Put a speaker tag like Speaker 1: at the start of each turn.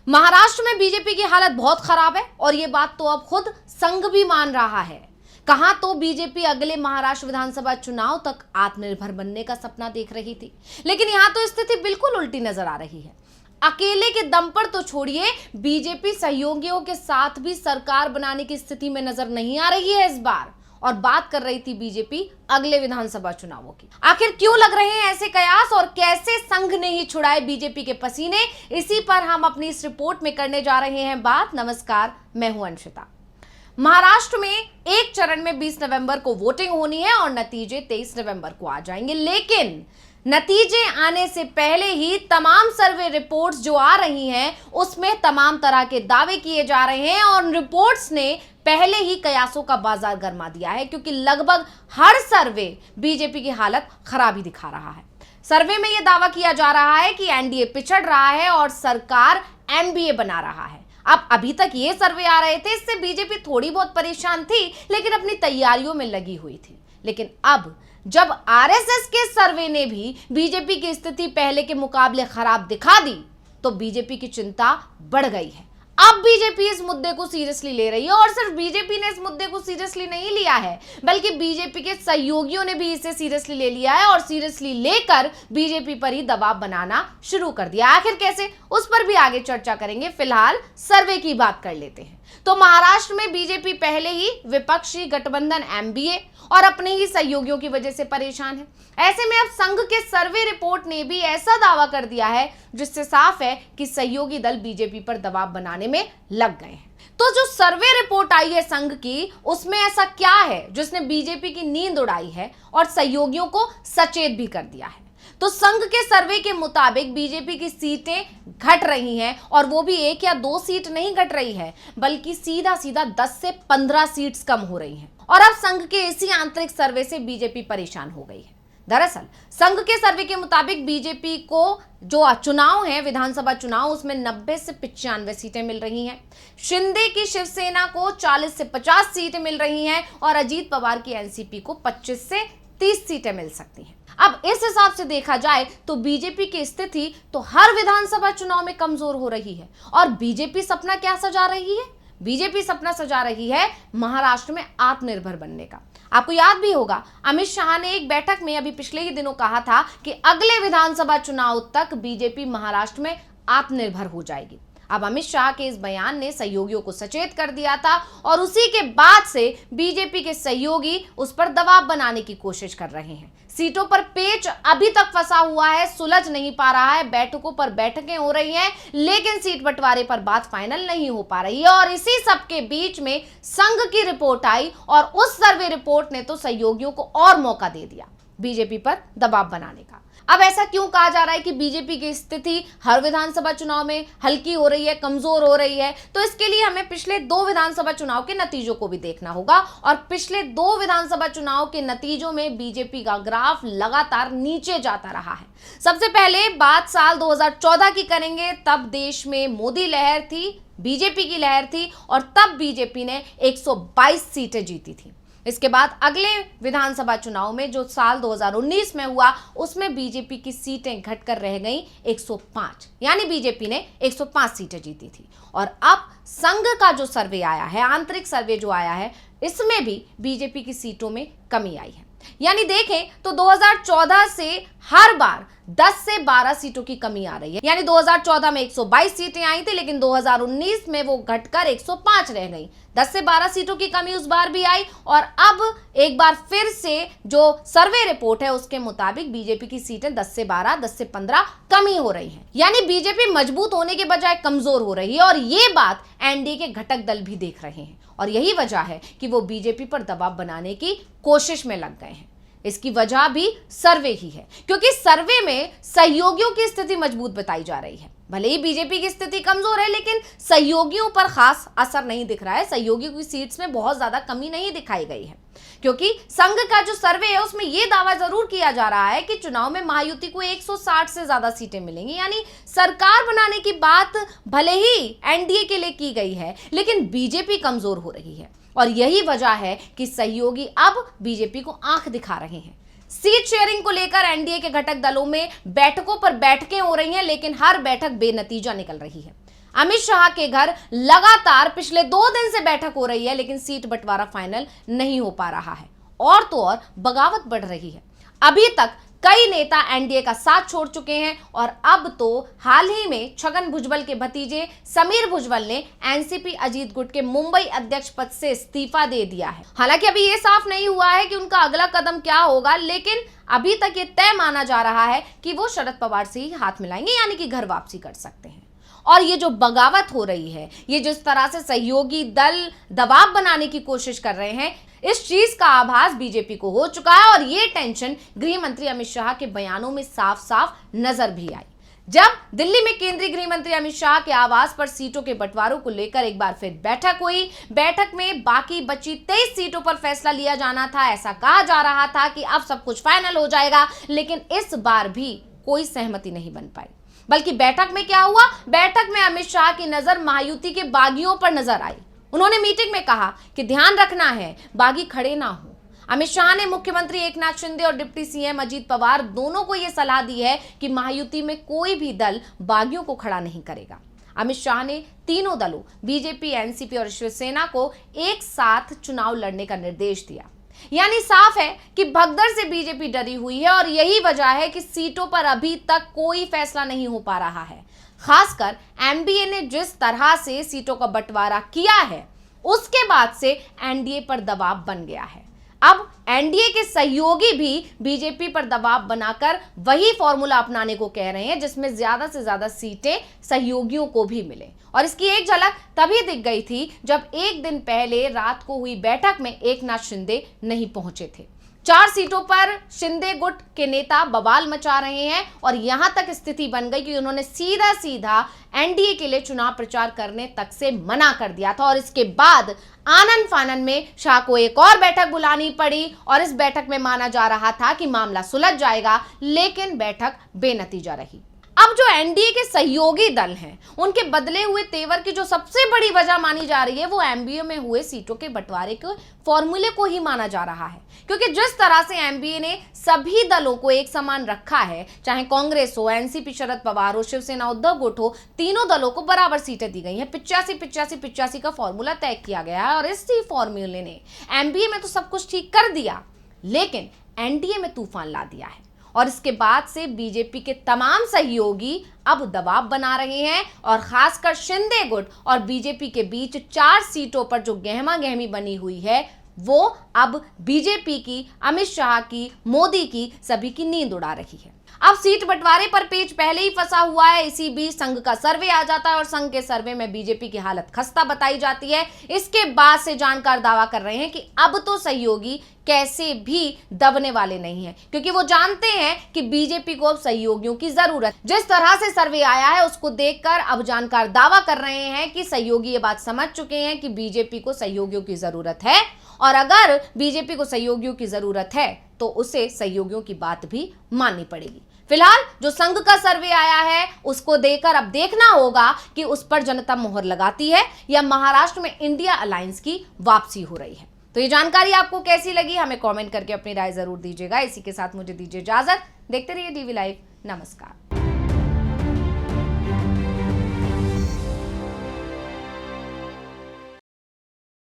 Speaker 1: महाराष्ट्र में बीजेपी की हालत बहुत खराब है और ये बात तो अब खुद संघ भी मान रहा है। कहां तो बीजेपी अगले महाराष्ट्र विधानसभा चुनाव तक आत्मनिर्भर बनने का सपना देख रही थी, लेकिन यहां तो स्थिति बिल्कुल उल्टी नजर आ रही है। अकेले के दम पर तो छोड़िए, बीजेपी सहयोगियों के साथ भी सरकार बनाने की स्थिति में नजर नहीं आ रही है इस बार। और बात कर रही थी बीजेपी अगले विधानसभा चुनावों की। आखिर क्यों लग रहे हैं ऐसे कयास और कैसे संघ ने ही छुड़ाए बीजेपी के पसीने, इसी पर हम अपनी इस रिपोर्ट में करने जा रहे हैं बात। नमस्कार, मैं हूं अंशिता। महाराष्ट्र में एक चरण में 20 नवंबर को वोटिंग होनी है और नतीजे 23 नवंबर को आ जाएंगे, लेकिन नतीजे आने से पहले ही तमाम सर्वे रिपोर्ट्स जो आ रही हैं उसमें तमाम तरह के दावे किए जा रहे हैं और रिपोर्ट्स ने पहले ही कयासों का बाजार गरमा दिया है, क्योंकि लगभग हर सर्वे बीजेपी की हालत खराब ही दिखा रहा है। सर्वे में यह दावा किया जा रहा है कि एनडीए पिछड़ रहा है और सरकार एमबीए बना रहा है। अब अभी तक ये सर्वे आ रहे थे, इससे बीजेपी थोड़ी बहुत परेशान थी, लेकिन अपनी तैयारियों में लगी हुई थी। लेकिन अब जब आरएसएस के सर्वे ने भी बीजेपी की स्थिति पहले के मुकाबले खराब दिखा दी, तो बीजेपी की चिंता बढ़ गई है। अब बीजेपी इस मुद्दे को सीरियसली ले रही है और सिर्फ बीजेपी ने इस मुद्दे को सीरियसली नहीं लिया है, बल्कि बीजेपी के सहयोगियों ने भी इसे सीरियसली ले लिया है और सीरियसली लेकर बीजेपी पर ही दबाव बनाना शुरू कर दिया। आखिर कैसे, उस पर भी आगे चर्चा करेंगे। फिलहाल सर्वे की बात कर लेते हैं। तो महाराष्ट्र में बीजेपी पहले ही विपक्षी गठबंधन एमबीए और अपने ही सहयोगियों की वजह से परेशान है। ऐसे में अब संघ के सर्वे रिपोर्ट ने भी ऐसा दावा कर दिया है जिससे साफ है कि सहयोगी दल बीजेपी पर दबाव बनाने में लग गए हैं। तो जो सर्वे रिपोर्ट आई है संघ की, उसमें ऐसा क्या है जिसने बीजेपी की नींद उड़ाई है और सहयोगियों को सचेत भी कर दिया है? तो संघ के सर्वे के मुताबिक बीजेपी की सीटें घट रही हैं और वो भी एक या दो सीट नहीं घट रही है, बल्कि सीधा सीधा 10 से 15 सीट्स कम हो रही हैं। और अब संघ के इसी आंतरिक सर्वे से बीजेपी परेशान हो गई है। दरअसल संघ के सर्वे के मुताबिक बीजेपी को जो चुनाव है, विधानसभा चुनाव, उसमें 90 से 95 सीटें मिल रही हैं। शिंदे की शिवसेना को 40 से 50 सीटें मिल रही हैं और अजीत पवार की एनसीपी को 25 से 30 सीटें मिल सकती हैं। अब इस हिसाब से देखा जाए तो बीजेपी की स्थिति तो हर विधानसभा चुनाव में कमजोर हो रही है। और बीजेपी सपना क्या सजा रही है? बीजेपी सपना सजा रही है महाराष्ट्र में आत्मनिर्भर बनने का। आपको याद भी होगा, अमित शाह ने एक बैठक में अभी पिछले ही दिनों कहा था कि अगले विधानसभा चुनाव तक बीजेपी महाराष्ट्र में आत्मनिर्भर हो जाएगी। अब अमित शाह के इस बयान ने सहयोगियों को सचेत कर दिया था और उसी के बाद से बीजेपी के सहयोगी उस पर दबाव बनाने की कोशिश कर रहे हैं। सीटों पर पेच अभी तक फंसा हुआ है, सुलझ नहीं पा रहा है। बैठकों पर बैठकें हो रही हैं, लेकिन सीट बंटवारे पर बात फाइनल नहीं हो पा रही है। और इसी सब के बीच में संघ की रिपोर्ट आई और उस सर्वे रिपोर्ट ने तो सहयोगियों को और मौका दे दिया बीजेपी पर दबाव बनाने का। अब ऐसा क्यों कहा जा रहा है कि बीजेपी की स्थिति हर विधानसभा चुनाव में हल्की हो रही है, कमजोर हो रही है? तो इसके लिए हमें पिछले 2 विधानसभा चुनाव के नतीजों को भी देखना होगा। और पिछले 2 विधानसभा चुनाव के नतीजों में बीजेपी का ग्राफ लगातार नीचे जाता रहा है। सबसे पहले बात साल 2014 की करेंगे, तब देश में मोदी लहर थी, बीजेपी की लहर थी और तब बीजेपी ने 122 सीटें जीती थी। इसके बाद अगले विधानसभा चुनाव में जो साल 2019 में हुआ, उसमें बीजेपी की सीटें घटकर रह गईं 105, यानी बीजेपी ने 105 सीटें जीती थी। और अब संघ का जो सर्वे आया है, आंतरिक सर्वे जो आया है, इसमें भी बीजेपी की सीटों में कमी आई है। यानी देखें तो 2014 से हर बार 10 से 12 सीटों की कमी आ रही है। यानी 2014 में 122 सीटें आई थी, लेकिन 2019 में वो घटकर 105 रह गई। 10 से 12 सीटों की कमी उस बार भी आई और अब एक बार फिर से जो सर्वे रिपोर्ट है उसके मुताबिक बीजेपी की सीटें 10 से 12, 10 से 15 कमी हो रही हैं। यानी बीजेपी मजबूत होने के बजाय कमजोर हो रही है और ये बात एनडीए के घटक दल भी देख रहे हैं। और यही वजह है कि वो बीजेपी पर दबाव बनाने की कोशिश में लग गए हैं। इसकी वजह भी सर्वे ही है, क्योंकि सर्वे में सहयोगियों की स्थिति मजबूत बताई जा रही है। भले ही बीजेपी की स्थिति कमजोर है, लेकिन सहयोगियों पर खास असर नहीं दिख रहा है। सहयोगियों की सीट्स में बहुत ज्यादा कमी नहीं दिखाई गई है, क्योंकि संघ का जो सर्वे है उसमें यह दावा जरूर किया जा रहा है कि चुनाव में महायुति को 160 से ज्यादा सीटें मिलेंगी। यानी सरकार बनाने की बात भले ही एनडीए के लिए की गई है, लेकिन बीजेपी कमजोर हो रही है। और यही वजह है कि सहयोगी अब बीजेपी को आंख दिखा रहे हैं। सीट शेयरिंग को लेकर एनडीए के घटक दलों में बैठकों पर बैठकें हो रही हैं, लेकिन हर बैठक बेनतीजा निकल रही है। अमित शाह के घर लगातार पिछले 2 दिन से बैठक हो रही है, लेकिन सीट बंटवारा फाइनल नहीं हो पा रहा है और तो और बगावत बढ़ रही है। अभी तक कई नेता एनडीए का साथ छोड़ चुके हैं और अब तो हाल ही में छगन भुजबल के भतीजे समीर भुजबल ने एनसीपी अजीत गुट के मुंबई अध्यक्ष पद से इस्तीफा दे दिया है। हालांकि अभी ये साफ नहीं हुआ है कि उनका अगला कदम क्या होगा, लेकिन अभी तक ये तय माना जा रहा है कि वो शरद पवार से ही हाथ मिलाएंगे, यानी कि घर वापसी कर सकते हैं। और ये जो बगावत हो रही है, ये जिस तरह से सहयोगी दल दबाव बनाने की कोशिश कर रहे हैं, इस चीज का आभास बीजेपी को हो चुका है और ये टेंशन गृह मंत्री अमित शाह के बयानों में साफ साफ नजर भी आई। जब दिल्ली में केंद्रीय गृह मंत्री अमित शाह के आवास पर सीटों के बंटवारों को लेकर एक बार फिर बैठक हुई। बैठक में बाकी बची 23 सीटों पर फैसला लिया जाना था। ऐसा कहा जा रहा था कि अब सब कुछ फाइनल हो जाएगा, लेकिन इस बार भी कोई सहमति नहीं बन पाई। बल्कि बैठक में क्या हुआ, बैठक में अमित शाह की नजर महायुति के बागियों पर नजर आई। उन्होंने मीटिंग में कहा कि ध्यान रखना है बागी खड़े ना हो। अमित शाह ने मुख्यमंत्री एकनाथ शिंदे और डिप्टी सीएम अजीत पवार दोनों को यह सलाह दी है कि महायुति में कोई भी दल बागियों को खड़ा नहीं करेगा। अमित शाह ने तीनों दलों बीजेपी, एनसीपी और शिवसेना को एक साथ चुनाव लड़ने का निर्देश दिया। यानी साफ है कि भगदड़ से बीजेपी डरी हुई है और यही वजह है कि सीटों पर अभी तक कोई फैसला नहीं हो पा रहा है। खासकर एमबीए ने जिस तरह से सीटों का बंटवारा किया है, उसके बाद से एनडीए पर दबाव बन गया है। अब एनडीए के सहयोगी भी बीजेपी पर दबाव बनाकर वही फॉर्मूला अपनाने को कह रहे हैं जिसमें ज्यादा से ज्यादा सीटें सहयोगियों को भी मिले। और इसकी एक झलक तभी दिख गई थी जब एक दिन पहले रात को हुई बैठक में एकनाथ शिंदे नहीं पहुंचे थे। 4 सीटों पर शिंदे गुट के नेता बवाल मचा रहे हैं और यहां तक स्थिति बन गई कि उन्होंने सीधा सीधा एनडीए के लिए चुनाव प्रचार करने तक से मना कर दिया था। और इसके बाद आनन फानन में शाह को एक और बैठक बुलानी पड़ी और इस बैठक में माना जा रहा था कि मामला सुलझ जाएगा, लेकिन बैठक बेनतीजा रही। अब जो एनडीए के सहयोगी दल हैं, उनके बदले हुए तेवर की जो सबसे बड़ी वजह मानी जा रही है, वो एमबीए में हुए सीटों के बंटवारे के फॉर्मूले को ही माना जा रहा है। क्योंकि जिस तरह से एमबीए ने सभी दलों को एक समान रखा है, चाहे कांग्रेस हो, एनसीपी शरद पवार हो, शिवसेना उद्धव गुट हो, तीनों दलों को बराबर सीटें दी गई हैं। 85-85-85 का फॉर्मूला तय किया गया है और इसी फॉर्मूले ने एमबीए में तो सब कुछ ठीक कर दिया, लेकिन एनडीए में तूफान ला दिया है। और इसके बाद से बीजेपी के तमाम सहयोगी अब दबाव बना रहे हैं और खासकर शिंदे गुट और बीजेपी के बीच 4 सीटों पर जो गहमा गहमी बनी हुई है, वो अब बीजेपी की, अमित शाह की, मोदी की, सभी की नींद उड़ा रही है। अब सीट बंटवारे पर पेच पहले ही फंसा हुआ है। इसी बीच संघ का सर्वे आ जाता है और संघ के सर्वे में बीजेपी की हालत खस्ता बताई जाती है। इसके बाद से जानकार दावा कर रहे हैं कि अब तो सहयोगी कैसे भी दबने वाले नहीं हैं, क्योंकि वो जानते हैं कि बीजेपी को अब सहयोगियों की जरूरत। जिस तरह से सर्वे आया है उसको देखकर अब जानकार दावा कर रहे हैं कि सहयोगी ये बात समझ चुके हैं कि बीजेपी को सहयोगियों की जरूरत है और अगर बीजेपी को सहयोगियों की जरूरत है तो उसे सहयोगियों की बात भी माननी पड़ेगी। फिलहाल जो संघ का सर्वे आया है उसको देखकर अब देखना होगा कि उस पर जनता मोहर लगाती है या महाराष्ट्र में इंडिया अलायंस की वापसी हो रही है। तो ये जानकारी आपको कैसी लगी, हमें कमेंट करके अपनी राय जरूर दीजिएगा। इसी के साथ मुझे दीजिए इजाजत। देखते रहिए डीवी लाइव। नमस्कार।